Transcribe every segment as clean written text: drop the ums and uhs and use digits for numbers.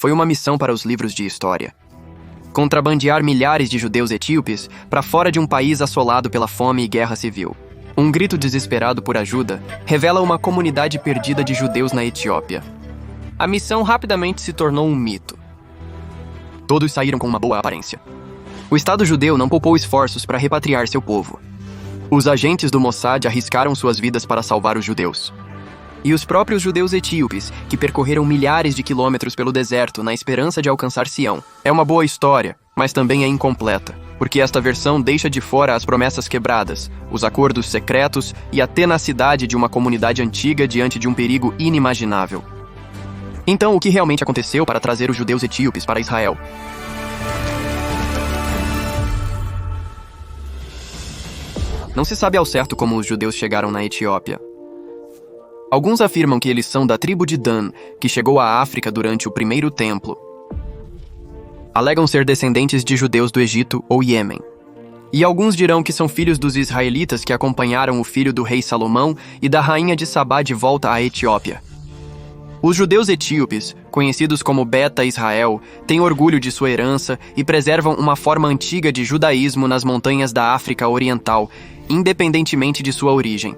foi uma missão para os livros de história. Contrabandear milhares de judeus etíopes para fora de um país assolado pela fome e guerra civil. Um grito desesperado por ajuda revela uma comunidade perdida de judeus na Etiópia. A missão rapidamente se tornou um mito. Todos saíram com uma boa aparência. O Estado judeu não poupou esforços para repatriar seu povo. Os agentes do Mossad arriscaram suas vidas para salvar os judeus. E os próprios judeus etíopes, que percorreram milhares de quilômetros pelo deserto na esperança de alcançar Sião. É uma boa história, mas também é incompleta, porque esta versão deixa de fora as promessas quebradas, os acordos secretos e a tenacidade de uma comunidade antiga diante de um perigo inimaginável. Então, o que realmente aconteceu para trazer os judeus etíopes para Israel? Não se sabe ao certo como os judeus chegaram na Etiópia. Alguns afirmam que eles são da tribo de Dan, que chegou à África durante o primeiro templo. Alegam ser descendentes de judeus do Egito ou Iêmen. E alguns dirão que são filhos dos israelitas que acompanharam o filho do rei Salomão e da rainha de Sabá de volta à Etiópia. Os judeus etíopes, conhecidos como Beta Israel, têm orgulho de sua herança e preservam uma forma antiga de judaísmo nas montanhas da África Oriental, independentemente de sua origem.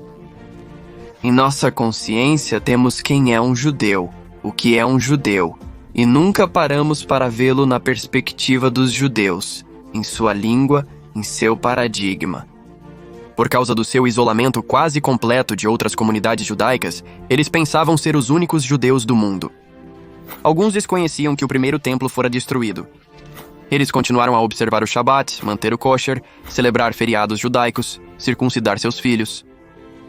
Em nossa consciência temos quem é um judeu, o que é um judeu, e nunca paramos para vê-lo na perspectiva dos judeus, em sua língua, em seu paradigma. Por causa do seu isolamento quase completo de outras comunidades judaicas, eles pensavam ser os únicos judeus do mundo. Alguns desconheciam que o primeiro templo fora destruído. Eles continuaram a observar o Shabat, manter o kosher, celebrar feriados judaicos, circuncidar seus filhos.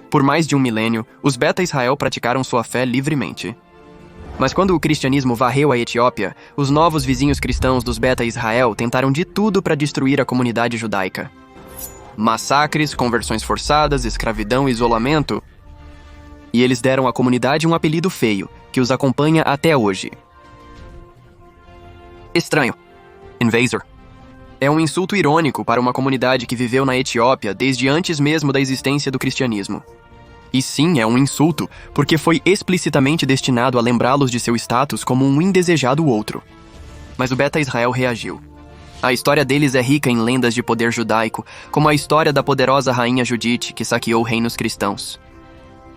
Por mais de um milênio, os Beta Israel praticaram sua fé livremente. Mas quando o cristianismo varreu a Etiópia, os novos vizinhos cristãos dos Beta Israel tentaram de tudo para destruir a comunidade judaica. Massacres, conversões forçadas, escravidão e isolamento. E eles deram à comunidade um apelido feio, que os acompanha até hoje. Estranho. Invasor. É um insulto irônico para uma comunidade que viveu na Etiópia desde antes mesmo da existência do cristianismo. E sim, é um insulto, porque foi explicitamente destinado a lembrá-los de seu status como um indesejado outro. Mas o Beta Israel reagiu. A história deles é rica em lendas de poder judaico, como a história da poderosa rainha Judite, que saqueou reinos cristãos.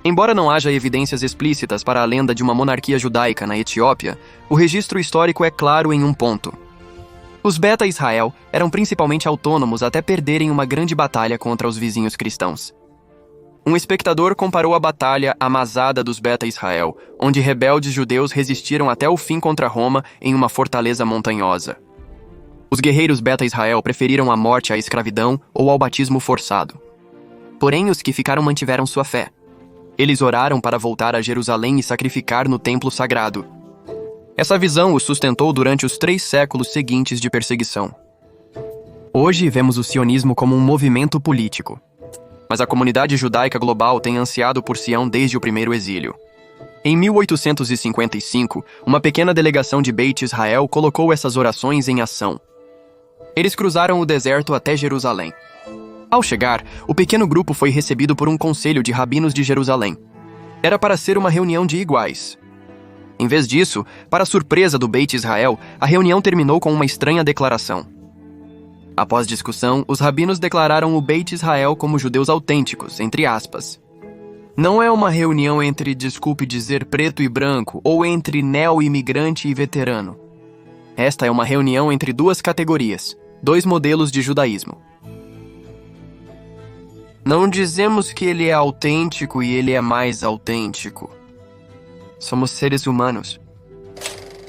Embora não haja evidências explícitas para a lenda de uma monarquia judaica na Etiópia, o registro histórico é claro em um ponto. Os Beta Israel eram principalmente autônomos até perderem uma grande batalha contra os vizinhos cristãos. Um espectador comparou a batalha à Masada dos Beta Israel, onde rebeldes judeus resistiram até o fim contra Roma em uma fortaleza montanhosa. Os guerreiros Beta Israel preferiram a morte à escravidão ou ao batismo forçado. Porém, os que ficaram mantiveram sua fé. Eles oraram para voltar a Jerusalém e sacrificar no templo sagrado. Essa visão os sustentou durante os 3 séculos seguintes de perseguição. Hoje vemos o sionismo como um movimento político. Mas a comunidade judaica global tem ansiado por Sião desde o primeiro exílio. Em 1855, uma pequena delegação de Beit Israel colocou essas orações em ação. Eles cruzaram o deserto até Jerusalém. Ao chegar, o pequeno grupo foi recebido por um conselho de rabinos de Jerusalém. Era para ser uma reunião de iguais. Em vez disso, para surpresa do Beit Israel, a reunião terminou com uma estranha declaração. Após discussão, os rabinos declararam o Beit Israel como judeus autênticos, entre aspas. Não é uma reunião entre, desculpe dizer, preto e branco, ou entre neo-imigrante e veterano. Esta é uma reunião entre 2 categorias, 2 modelos de judaísmo. Não dizemos que ele é autêntico e ele é mais autêntico. Somos seres humanos.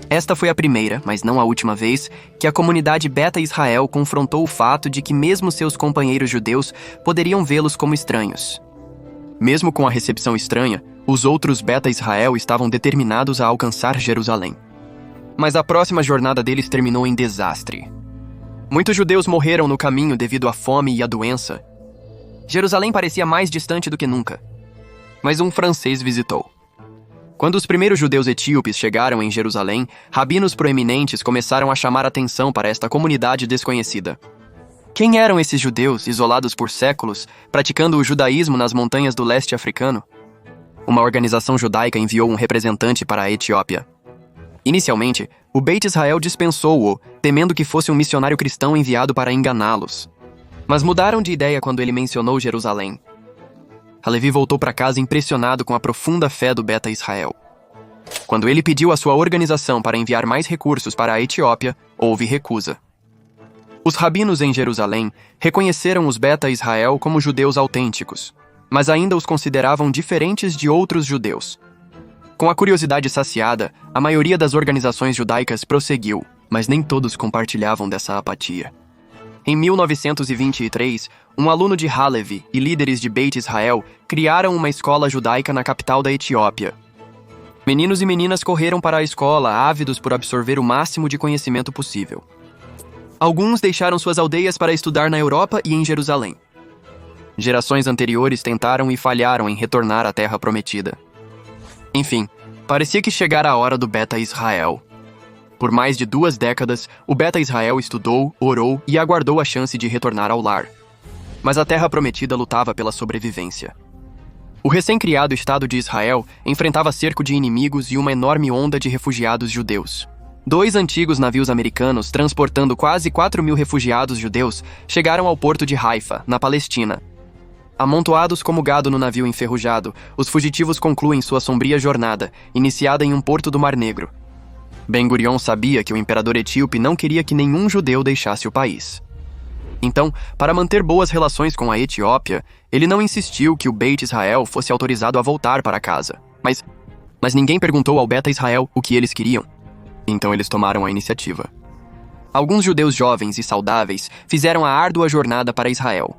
Esta foi a primeira, mas não a última vez, que a comunidade Beta Israel confrontou o fato de que mesmo seus companheiros judeus poderiam vê-los como estranhos. Mesmo com a recepção estranha, os outros Beta Israel estavam determinados a alcançar Jerusalém. Mas a próxima jornada deles terminou em desastre. Muitos judeus morreram no caminho devido à fome e à doença. Jerusalém parecia mais distante do que nunca. Mas um francês visitou. Quando os primeiros judeus etíopes chegaram em Jerusalém, rabinos proeminentes começaram a chamar atenção para esta comunidade desconhecida. Quem eram esses judeus, isolados por séculos, praticando o judaísmo nas montanhas do leste africano? Uma organização judaica enviou um representante para a Etiópia. Inicialmente, o Beit Israel dispensou-o, temendo que fosse um missionário cristão enviado para enganá-los. Mas mudaram de ideia quando ele mencionou Jerusalém. Halevi voltou para casa impressionado com a profunda fé do Beta Israel. Quando ele pediu à sua organização para enviar mais recursos para a Etiópia, houve recusa. Os rabinos em Jerusalém reconheceram os Beta Israel como judeus autênticos, mas ainda os consideravam diferentes de outros judeus. Com a curiosidade saciada, a maioria das organizações judaicas prosseguiu, mas nem todos compartilhavam dessa apatia. Em 1923, um aluno de Halevi e líderes de Beit Israel criaram uma escola judaica na capital da Etiópia. Meninos e meninas correram para a escola, ávidos por absorver o máximo de conhecimento possível. Alguns deixaram suas aldeias para estudar na Europa e em Jerusalém. Gerações anteriores tentaram e falharam em retornar à Terra Prometida. Enfim, parecia que chegara a hora do Beta Israel. Por mais de 2 décadas, o Beta Israel estudou, orou e aguardou a chance de retornar ao lar. Mas a Terra Prometida lutava pela sobrevivência. O recém-criado Estado de Israel enfrentava cerco de inimigos e uma enorme onda de refugiados judeus. 2 antigos navios americanos, transportando quase 4.000 refugiados judeus, chegaram ao porto de Haifa, na Palestina. Amontoados como gado no navio enferrujado, os fugitivos concluem sua sombria jornada, iniciada em um porto do Mar Negro. Ben-Gurion sabia que o imperador etíope não queria que nenhum judeu deixasse o país. Então, para manter boas relações com a Etiópia, ele não insistiu que o Beit Israel fosse autorizado a voltar para casa. Mas ninguém perguntou ao Beta Israel o que eles queriam. Então eles tomaram a iniciativa. Alguns judeus jovens e saudáveis fizeram a árdua jornada para Israel.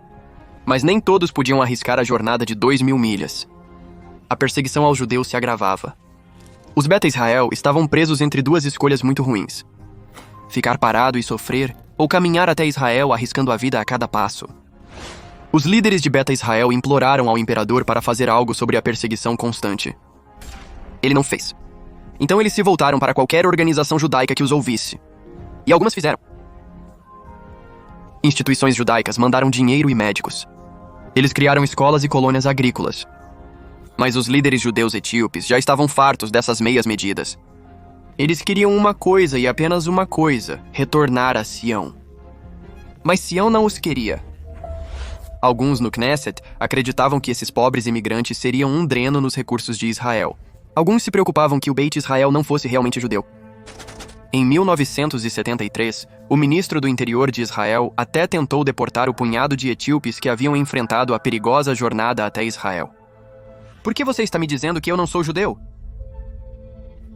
Mas nem todos podiam arriscar a jornada de 2.000 milhas. A perseguição aos judeus se agravava. Os Beta Israel estavam presos entre 2 escolhas muito ruins: ficar parado e sofrer, ou caminhar até Israel arriscando a vida a cada passo. Os líderes de Beta Israel imploraram ao imperador para fazer algo sobre a perseguição constante. Ele não fez. Então eles se voltaram para qualquer organização judaica que os ouvisse. E algumas fizeram. Instituições judaicas mandaram dinheiro e médicos. Eles criaram escolas e colônias agrícolas. Mas os líderes judeus etíopes já estavam fartos dessas meias medidas. Eles queriam uma coisa e apenas uma coisa: retornar a Sião. Mas Sião não os queria. Alguns no Knesset acreditavam que esses pobres imigrantes seriam um dreno nos recursos de Israel. Alguns se preocupavam que o Beit Israel não fosse realmente judeu. Em 1973, o ministro do interior de Israel até tentou deportar o punhado de etíopes que haviam enfrentado a perigosa jornada até Israel. Por que você está me dizendo que eu não sou judeu?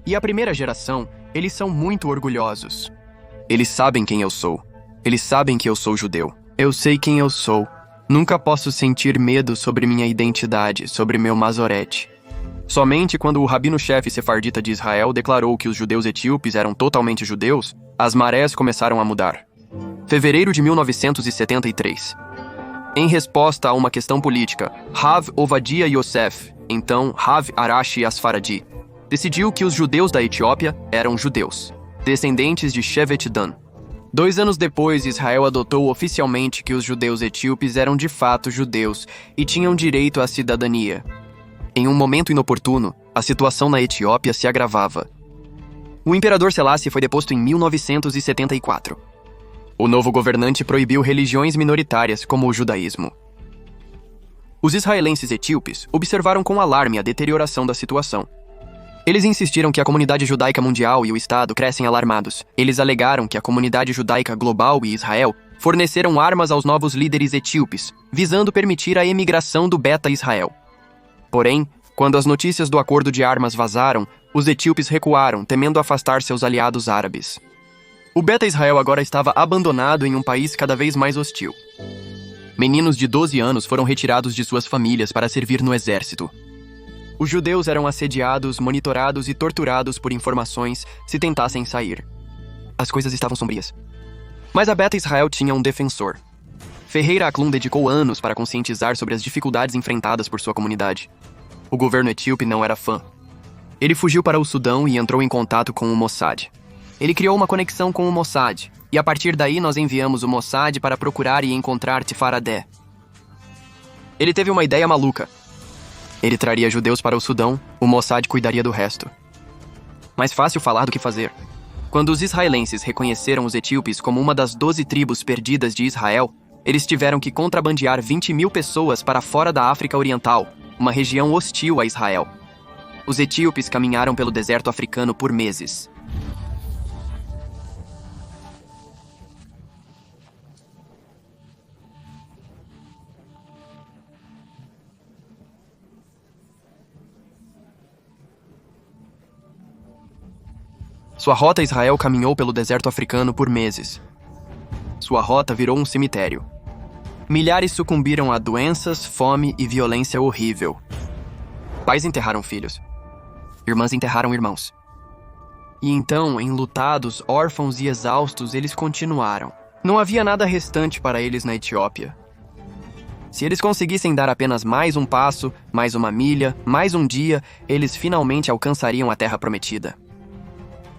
E a primeira geração, eles são muito orgulhosos. Eles sabem quem eu sou. Eles sabem que eu sou judeu. Eu sei quem eu sou. Nunca posso sentir medo sobre minha identidade, sobre meu mazorete. Somente quando o rabino-chefe sefardita de Israel declarou que os judeus etíopes eram totalmente judeus, as marés começaram a mudar. Fevereiro de 1973. Em resposta a uma questão política, Rav Ovadia Yosef, então Rav Arashi Asfaradi, decidiu que os judeus da Etiópia eram judeus, descendentes de Shevet Dan. 2 anos depois, Israel adotou oficialmente que os judeus etíopes eram de fato judeus e tinham direito à cidadania. Em um momento inoportuno, a situação na Etiópia se agravava. O imperador Selassie foi deposto em 1974. O novo governante proibiu religiões minoritárias, como o judaísmo. Os israelenses etíopes observaram com alarme a deterioração da situação. Eles insistiram que a comunidade judaica mundial e o Estado crescem alarmados. Eles alegaram que a comunidade judaica global e Israel forneceram armas aos novos líderes etíopes, visando permitir a emigração do Beta Israel. Porém, quando as notícias do acordo de armas vazaram, os etíopes recuaram, temendo afastar seus aliados árabes. O Beta Israel agora estava abandonado em um país cada vez mais hostil. Meninos de 12 anos foram retirados de suas famílias para servir no exército. Os judeus eram assediados, monitorados e torturados por informações se tentassem sair. As coisas estavam sombrias. Mas a Beta Israel tinha um defensor. Ferreira Aklum dedicou anos para conscientizar sobre as dificuldades enfrentadas por sua comunidade. O governo etíope não era fã. Ele fugiu para o Sudão e entrou em contato com o Mossad. Ele criou uma conexão com o Mossad, e a partir daí nós enviamos o Mossad para procurar e encontrar Tifaradé. Ele teve uma ideia maluca. Ele traria judeus para o Sudão, o Mossad cuidaria do resto. Mais fácil falar do que fazer. Quando os israelenses reconheceram os etíopes como uma das 12 tribos perdidas de Israel, eles tiveram que contrabandear 20.000 pessoas para fora da África Oriental, uma região hostil a Israel. Os etíopes caminharam pelo deserto africano por meses. Sua rota Israel caminhou pelo deserto africano por meses. Sua rota virou um cemitério. Milhares sucumbiram a doenças, fome e violência horrível. Pais enterraram filhos. Irmãs enterraram irmãos. E então, enlutados, órfãos e exaustos, eles continuaram. Não havia nada restante para eles na Etiópia. Se eles conseguissem dar apenas mais um passo, mais uma milha, mais um dia, eles finalmente alcançariam a Terra Prometida.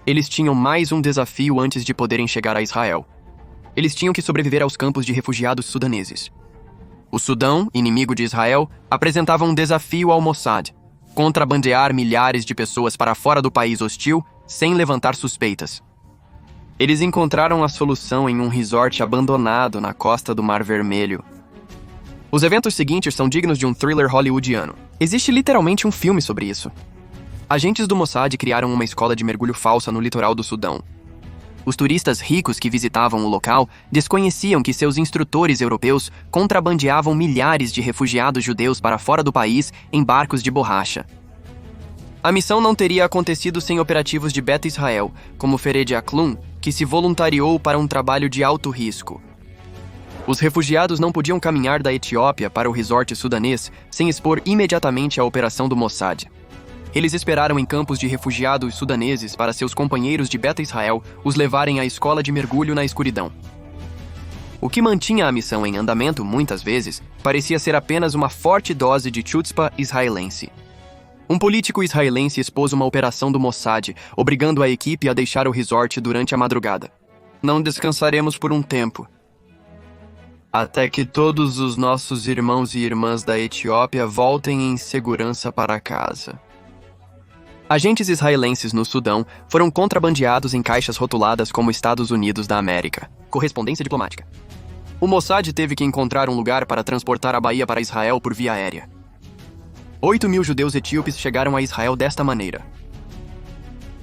Eles tinham mais um desafio antes de poderem chegar a Israel. Eles tinham que sobreviver aos campos de refugiados sudaneses. O Sudão, inimigo de Israel, apresentava um desafio ao Mossad: contrabandear milhares de pessoas para fora do país hostil sem levantar suspeitas. Eles encontraram a solução em um resort abandonado na costa do Mar Vermelho. Os eventos seguintes são dignos de um thriller hollywoodiano. Existe literalmente um filme sobre isso. Agentes do Mossad criaram uma escola de mergulho falsa no litoral do Sudão. Os turistas ricos que visitavam o local desconheciam que seus instrutores europeus contrabandeavam milhares de refugiados judeus para fora do país em barcos de borracha. A missão não teria acontecido sem operativos de Beta Israel, como Fered Aklum, que se voluntariou para um trabalho de alto risco. Os refugiados não podiam caminhar da Etiópia para o resort sudanês sem expor imediatamente a operação do Mossad. Eles esperaram em campos de refugiados sudaneses para seus companheiros de Beta Israel os levarem à escola de mergulho na escuridão. O que mantinha a missão em andamento, muitas vezes, parecia ser apenas uma forte dose de chutzpah israelense. Um político israelense expôs uma operação do Mossad, obrigando a equipe a deixar o resort durante a madrugada. Não descansaremos por um tempo, até que todos os nossos irmãos e irmãs da Etiópia voltem em segurança para casa. Agentes israelenses no Sudão foram contrabandeados em caixas rotuladas como Estados Unidos da América. Correspondência diplomática. O Mossad teve que encontrar um lugar para transportar a Bahia para Israel por via aérea. 8.000 judeus etíopes chegaram a Israel desta maneira.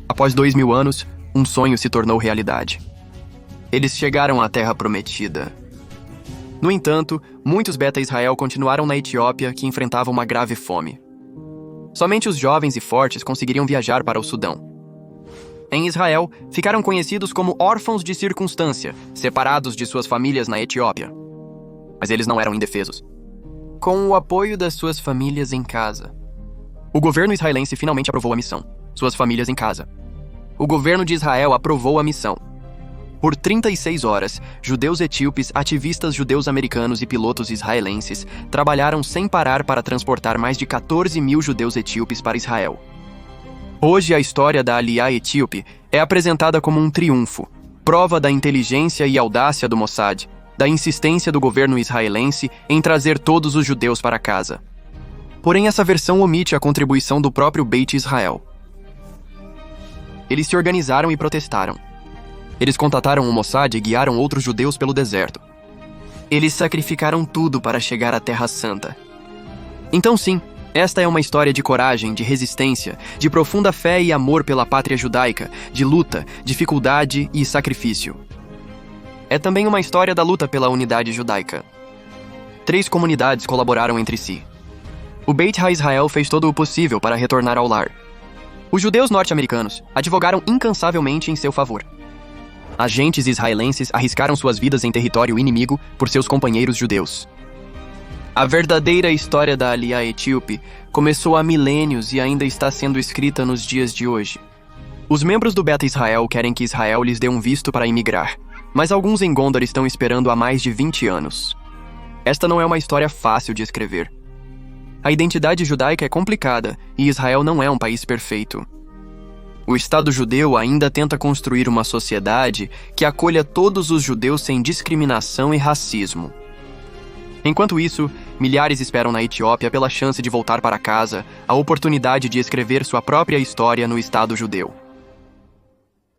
Após 2.000 anos, um sonho se tornou realidade. Eles chegaram à Terra Prometida. No entanto, muitos Beta Israel continuaram na Etiópia, que enfrentava uma grave fome. Somente os jovens e fortes conseguiriam viajar para o Sudão. Em Israel, ficaram conhecidos como órfãos de circunstância, separados de suas famílias na Etiópia. Mas eles não eram indefesos. Com o apoio das suas famílias em casa, o governo israelense finalmente aprovou a missão. Suas famílias em casa. O governo de Israel aprovou a missão. Por 36 horas, judeus etíopes, ativistas judeus americanos e pilotos israelenses trabalharam sem parar para transportar mais de 14.000 judeus etíopes para Israel. Hoje, a história da Aliyah etíope é apresentada como um triunfo, prova da inteligência e audácia do Mossad, da insistência do governo israelense em trazer todos os judeus para casa. Porém, essa versão omite a contribuição do próprio Beit Israel. Eles se organizaram e protestaram. Eles contataram o Mossad e guiaram outros judeus pelo deserto. Eles sacrificaram tudo para chegar à Terra Santa. Então sim, esta é uma história de coragem, de resistência, de profunda fé e amor pela pátria judaica, de luta, dificuldade e sacrifício. É também uma história da luta pela unidade judaica. 3 comunidades colaboraram entre si. O Beit HaIsrael fez todo o possível para retornar ao lar. Os judeus norte-americanos advogaram incansavelmente em seu favor. Agentes israelenses arriscaram suas vidas em território inimigo por seus companheiros judeus. A verdadeira história da Aliyah etíope começou há milênios e ainda está sendo escrita nos dias de hoje. Os membros do Beta Israel querem que Israel lhes dê um visto para imigrar, mas alguns em Gondar estão esperando há mais de 20 anos. Esta não é uma história fácil de escrever. A identidade judaica é complicada e Israel não é um país perfeito. O Estado judeu ainda tenta construir uma sociedade que acolha todos os judeus sem discriminação e racismo. Enquanto isso, milhares esperam na Etiópia pela chance de voltar para casa, a oportunidade de escrever sua própria história no Estado judeu.